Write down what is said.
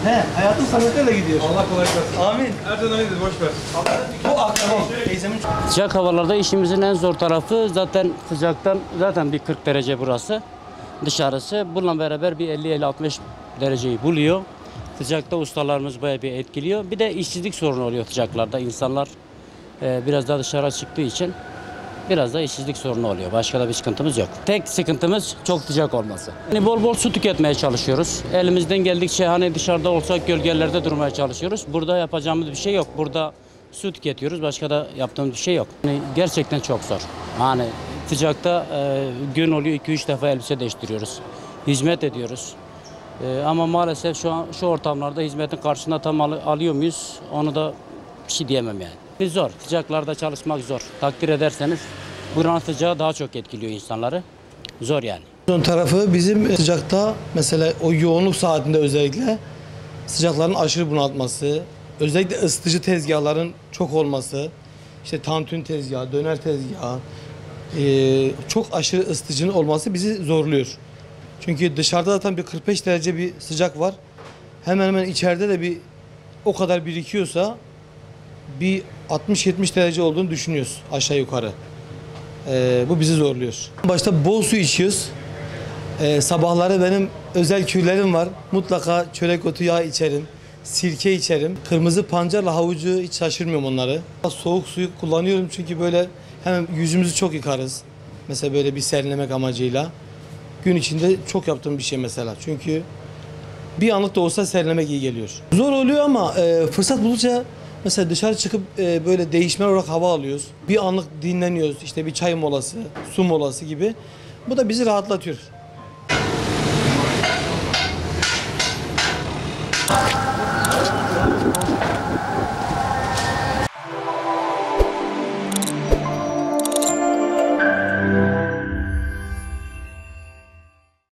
He, hayatın sanatlarla gidiyor. Allah kolaylık versin. Amin. Her zaman iyidir, boş ver. Bu akrabam. Teyzemin Sıcak havalarda işimizin en zor tarafı zaten sıcaktan zaten bir 40 derece burası dışarısı. Bununla beraber bir 50-60 dereceyi buluyor. Sıcakta ustalarımız bayağı bir etkiliyor. Bir de işsizlik sorunu oluyor sıcaklarda. İnsanlar biraz daha dışarı çıktığı için biraz da işsizlik sorunu oluyor. Başka da bir sıkıntımız yok. Tek sıkıntımız çok sıcak olması. Yani bol bol su tüketmeye çalışıyoruz. Elimizden geldikçe hani dışarıda olsak gölgelerde durmaya çalışıyoruz. Burada yapacağımız bir şey yok. Burada su tüketiyoruz. Başka da yaptığımız bir şey yok. Yani gerçekten çok zor. Yani sıcakta gün oluyor 2-3 defa elbise değiştiriyoruz. Hizmet ediyoruz. Ama maalesef şu ortamlarda hizmetin karşılığında tam alıyor muyuz? Onu da bir şey diyemem yani. Zor. Sıcaklarda çalışmak zor. Takdir ederseniz buranın sıcağı daha çok etkiliyor insanları. Zor yani. son tarafı bizim sıcakta mesela o yoğunluk saatinde özellikle sıcakların aşırı bunaltması, özellikle ısıtıcı tezgahların çok olması, işte tantuni tezgahı, döner tezgahı, çok aşırı ısıtıcının olması bizi zorluyor. Çünkü dışarıda zaten bir 45 derece bir sıcak var. Hemen hemen içeride de bir o kadar birikiyorsa bir 60-70 derece olduğunu düşünüyoruz aşağı yukarı. Bu bizi zorluyor. Başta bol su içiyoruz. Sabahları benim özel kürlerim var. Mutlaka çörek otu yağı içerim. Sirke içerim. Kırmızı pancarla havucu hiç şaşırmıyorum onları. Soğuk suyu kullanıyorum çünkü böyle hemen yüzümüzü çok yıkarız. Mesela böyle bir serinlemek amacıyla. Gün içinde çok yaptığım bir şey mesela. Çünkü bir anlık da olsa serinlemek iyi geliyor. Zor oluyor ama fırsat buldukça mesela dışarı çıkıp böyle değişmen olarak hava alıyoruz. Bir anlık dinleniyoruz. İşte bir çay molası, su molası gibi. Bu da bizi rahatlatıyor.